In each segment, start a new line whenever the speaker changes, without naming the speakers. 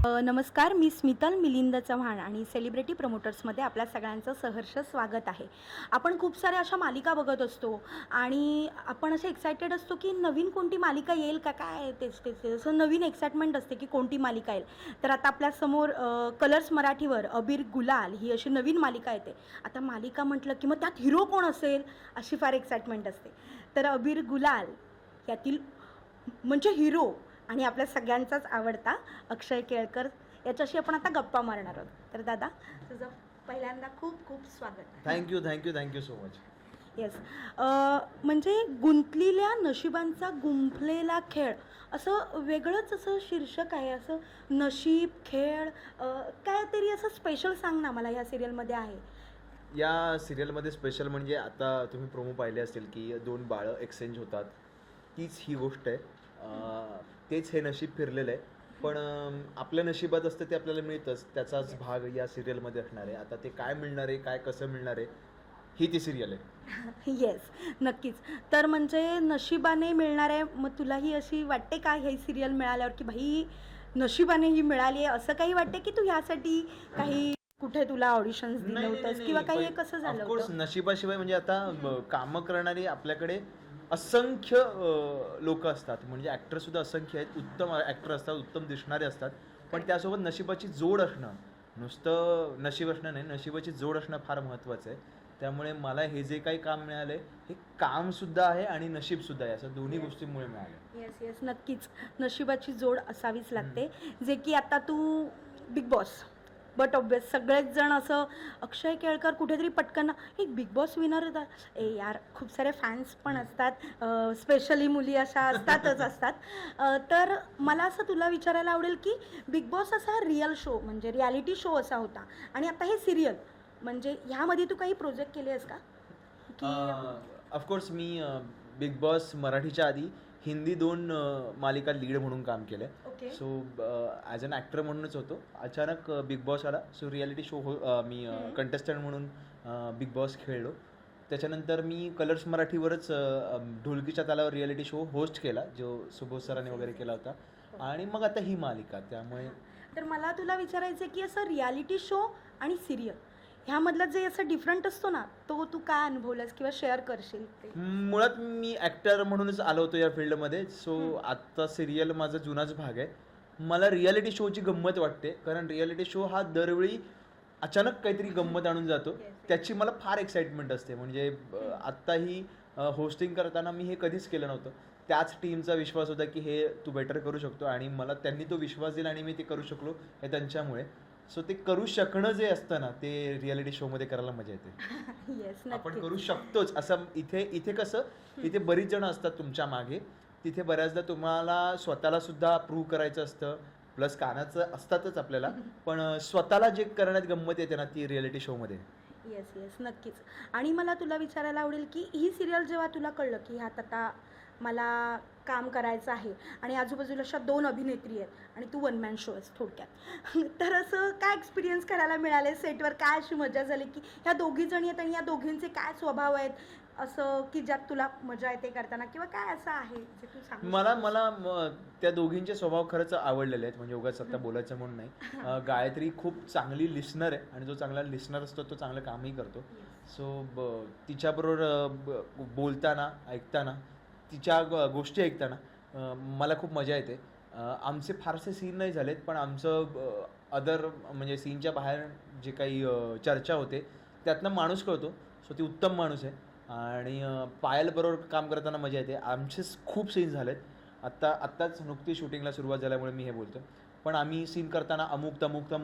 नमस्कार, मी स्मितल मिलिंद चव्हाण आणि सेलिब्रिटी प्रमोटर्समध्ये आपल्या सगळ्यांचं सहर्ष स्वागत आहे. आपण खूप साऱ्या अशा मालिका बघत असतो आणि आपण असे एक्सायटेड असतो की नवीन कोणती मालिका येईल का, काय तेच असं नवीन एक्साइटमेंट असते की कोणती मालिका येईल. तर आता आपल्यासमोर कलर्स मराठीवर अबीर गुलाल ही अशी नवीन मालिका येते. आता मालिका म्हटलं की मग त्यात हिरो कोण असेल अशी फार एक्साइटमेंट असते. तर अबीर गुलाल यातील म्हणजे हिरो आणि आपल्या सगळ्यांचाच आवडता अक्षय केळकर याच्याशी आपण आता गप्पा मारणार आहोत. तर दादा, तुझं पहिल्यांदा खूप खूप स्वागत.
Thank you so much.
येस, म्हणजे गुंतलेल्या नशिबांचा गुंफलेला खेळ असं वेगळंच असं शीर्षक आहे. असं नशीब खेळ काहीतरी असं स्पेशल सांग ना मला या सिरियलमध्ये आहे.
या सिरियलमध्ये स्पेशल म्हणजे आता तुम्ही प्रोमो पाहिले असतील की 2 बाळं एक्सचेंज होतात, तीच ही गोष्ट आहे. तेच हे नशीब फिरलेलं आहे. पण आपल्या नशिबात असतं ते आपल्याला मिळतंच, त्याचाच भाग या सिरियलमध्ये असणार आहे. आता ते काय मिळणार आहे, काय कसं मिळणार आहे, ही ती सिरियल आहे.
येस, नक्कीच. तर म्हणजे नशिबाने मिळणार आहे. मग तुलाही अशी वाटते का ही सिरियल मिळाल्यावर की भाई नशिबाने ही मिळाली आहे, असं काही वाटते की तू ह्यासाठी काही कुठे तुला ऑडिशन्स दिलं होतंस किंवा काही हे कसं झालं
ऑफकोर्स
होतं?
नशिबाशिवाय म्हणजे आता कामं करणारी आपल्याकडे असंख्य लोक असतात. म्हणजे ॲक्टर सुद्धा असंख्य आहेत. उत्तम ॲक्टर असतात, उत्तम दिसणारे असतात. पण त्यासोबत नशिबाची जोड असणं, नुसतं नशीब असणं नाही, नशिबाची जोड असणं फार महत्त्वाचं आहे. त्यामुळे मला हे जे काही काम मिळालं आहे हे कामसुद्धा आहे आणि नशीबसुद्धा आहे, असं दोन्ही गोष्टींमुळे मिळालं.
येस, नक्कीच नशिबाची जोड असावीच लागते. जे की आता तू बिग बॉस, बट ऑब्वियस सगळेच जण असं अक्षय केळकर कुठेतरी पटकन एक बिग बॉस विनर यार, खूप सारे फॅन्स पण असतात, स्पेशली मुली अशा असतात. तर मला असं तुला विचारायला आवडेल की बिग बॉस असा रिअल शो म्हणजे रियालिटी शो असा होता आणि आता हे सिरियल म्हणजे ह्यामध्ये तू काही प्रोजेक्ट केले आहेस का की?
ऑफकोर्स मी बिग बॉस मराठीच्या आधी हिंदी 2 मालिका लीड म्हणून काम केलं आहे.
Okay.
So as an actor म्हणूनच होतो. अचानक बिग बॉस आला. सो रियालिटी शो मी कंटेस्टंट म्हणून बिग बॉस खेळलो. त्याच्यानंतर मी कलर्स मराठीवरच ढोलकीच्या तालावर रियालिटी शो होस्ट केला, जो सुबोध सरांनी वगैरे केला होता. आणि मग आता ही मालिका. त्यामुळे
तर मला तुला विचारायचं आहे की असं रियालिटी शो आणि सिरियल ह्यामधला जे असं डिफरंट असतो ना, तो तू काय अनुभवलास किंवा शेअर करशील ते?
मुळात मी ॲक्टर म्हणूनच आलो होतो या फील्डमध्ये. सो आत्ता सिरियल माझा जुनाच भाग आहे. मला रियालिटी शोची गंमत वाटते, कारण रियालिटी शो हा दरवेळी अचानक काहीतरी गंमत आणून जातो. त्याची मला फार एक्साइटमेंट असते. म्हणजे आत्ताही होस्टिंग करताना मी हे कधीच केलं नव्हतं. त्याच टीमचा विश्वास होता की हे तू बेटर करू शकतो आणि मला त्यांनी तो विश्वास दिला आणि मी ते करू शकलो हे त्यांच्यामुळे. सो ते करू शकणं जे असतं ना, ते रियालिटी शोमध्ये करायला मजा येते.
येस,
आपण करू शकतोच असं. इथे कसं, इथे बरीच जण असतात तुमच्या मागे. तिथे बऱ्याचदा तुम्हाला स्वतःला सुद्धा प्रूव्ह करायचं असतं, प्लस कानाचं असतातच आपल्याला, पण स्वतःला जे करण्यात गंमत येते ना, ती रियालिटी शोमध्ये.
येस, नक्कीच. आणि मला तुला विचारायला आवडेल की ही सिरियल जेव्हा तुला कळलं की ह्यात आता मला काम करायचं आहे आणि आजूबाजूला अशा 2 अभिनेत्री आहेत आणि तू 1 मॅन शो आहेस थोडक्यात, तर असं काय एक्सपिरियन्स करायला मिळाले सेटवर? काय अशी मजा झाली की ह्या दोघी जणी आहेत आणि या दोघींचे काय स्वभाव आहेत असं की ज्यात तुला मजा येते करताना, किंवा काय असं आहे जे तू सांग?
मला त्या दोघींचे स्वभाव खरंच आवडलेले आहेत. म्हणजे उगाच आता बोलायचं म्हणून नाही. गायत्री खूप चांगली लिस्नर आहे आणि जो चांगला लिस्नर असतो तो चांगलं कामही करतो. सो तिच्याबरोबर बोलताना, ऐकताना, तिच्या गोष्टी ऐकताना मला खूप मजा येते. आमचे फारसे सीन नाही झालेत, पण आमचं अदर म्हणजे सीनच्या बाहेर जे काही चर्चा होते त्यातनं माणूस कळतो. सो ती उत्तम माणूस आहे आणि पायलबरोबर काम करताना मजा येते. आमचे खूप सीन झालेत. आत्ताच नुकती शूटिंगला सुरुवात झाल्यामुळे मी हे बोलतो. पण आम्ही सीन करताना अमुक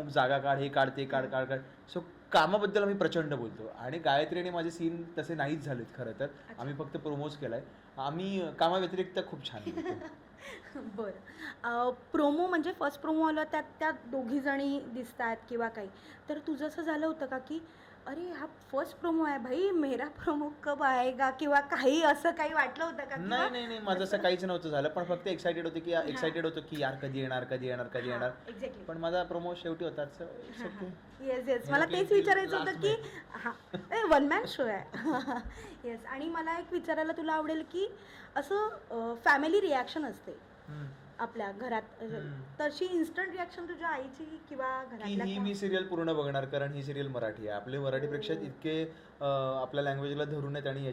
जागा काढ, हे काढ, ते काढ. सो कामाबद्दल आम्ही प्रचंड बोलतो. आणि गायत्रीने माझे सीन तसे नाहीच झालेत खरं तर. आम्ही फक्त प्रोमोज केला आहे. आम्ही कामाव्यतिरिक्त खूप छान बोलतो.
बरं, प्रोमो म्हणजे फर्स्ट प्रोमो आला त्यात त्या दोघी जणी दिसत आहेत किंवा काही, तर तुझं असं झालं होतं का की अरे हा फर्स्ट प्रोमो आहे भाई, मेरा प्रोमो कब आएगा किंवा काही असं काही वाटलं होतं का?
नाही, माझं असं काहीच नव्हतं झालं. पण फक्त एक्सायटेड होतो की यार कधी येणार.
एक्झॅक्टली.
पण माझा प्रोमो शेवटी होता.
येस, मला तेच विचारायचं होतं की हां 1 मॅन शो आहे. येस, आणि मला एक विचारायला तुला आवडेल की असं फॅमिली रिॲक्शन असते आपल्या घरात तशी इन्स्टंट रिॲक्शन तुझ्या आईची किंवा
की
घरातल्या
ही मी सिरियल पूर्ण बघणार, कारण ही सिरियल मराठी आहे. आपले मराठी प्रेक्षक इतके आपल्या लँग्वेजला धरून आहेत आणि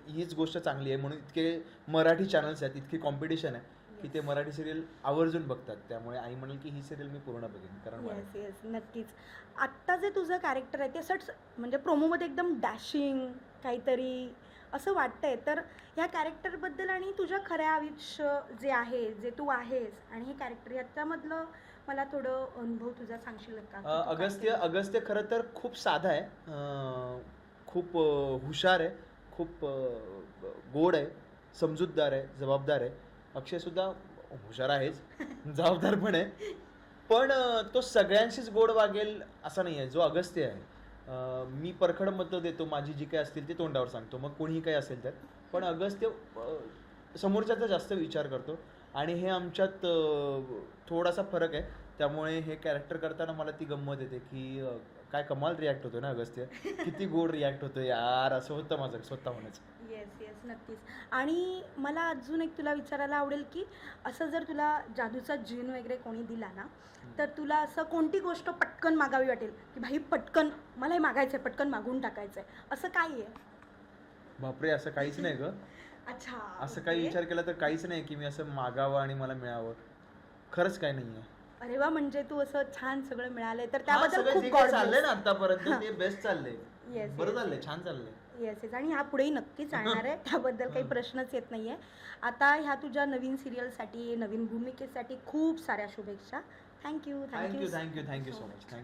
हीच गोष्ट चांगली आहे म्हणून इतके मराठी चॅनल्स आहेत, इतकी कॉम्पिटिशन आहे की ते मराठी सिरियल आवर्जून बघतात. त्यामुळे आई म्हणाल की ही सिरियल मी पूर्ण बघेन कारण
येस येस नक्कीच. आत्ता जे तुझं कॅरेक्टर आहे ते असंच म्हणजे प्रोमोमध्ये एकदम डॅशिंग काहीतरी असं वाटतंय, तर ह्या कॅरेक्टरबद्दल आणि तुझ्या खऱ्या आयुष्य जे आहे, जे तू आहेस आणि हे कॅरेक्टर याच्यामधलं मला थोडं अनुभव तुझा सांगशील का की तू काय
अगस्त्य खरं तर खूप साधा आहे, खूप हुशार आहे, खूप गोड आहे, समजूतदार आहे, जबाबदार आहे. अक्षयसुद्धा हुशार आहेच, जबाबदार पण आहे, पण तो सगळ्यांशीच गोड वागेल असा नाही आहे. जो अगस्त्य आहे, मी परखड मतं देतो, माझी जी काही असतील ते तोंडावर सांगतो, मग कोणीही काही असेल तर. पण अगस्त्य समोरच्याचा जास्त विचार करतो आणि हे आमच्यात थोडासा फरक आहे. त्यामुळे हे कॅरेक्टर करताना मला ती गंमत येते की काय कमाल रिॲक्ट होतो ना अगस्त्य, किती गोड रिॲक्ट होतो यार, असं होतं माझं स्वतःहूनच.
येस येस नक्कीच. आणि मला अजून एक तुला विचारायला आवडेल की असं जर तुला जादूचा जीन वगैरे कोणी दिला ना, तर तुला असं कोणती गोष्ट पटकन मागावी वाटेल की भाई पटकन मला हे मागायचं आहे, पटकन मागून टाकायचं आहे, असं काय आहे?
बापरे, असं काहीच नाही ग.
अच्छा,
असं काही
ओके.
विचार केला तर काहीच नाही की मी असं मागावं आणि मला मिळावं. खरंच काय नाहीये.
अरे वा, म्हणजे तू असं छान सगळं मिळालंय तर
हा,
त्याबद्दल
सगळं
खूप
जे काही
गॉड
चाललंय ना आतापर्यंत ते बेस्ट चाललंय,
Yes,
बरं
yes.
चाललंय, छान चाललंय.
Yes yes. आणि ह्या पुढेही नक्की चालणार आहे, त्याबद्दल काही प्रश्नच येत नाहीये. आता ह्या तुझ्या नवीन सिरियलसाठी, नवीन भूमिकेसाठी खूप साऱ्या शुभेच्छा. Thank you
thank you so much.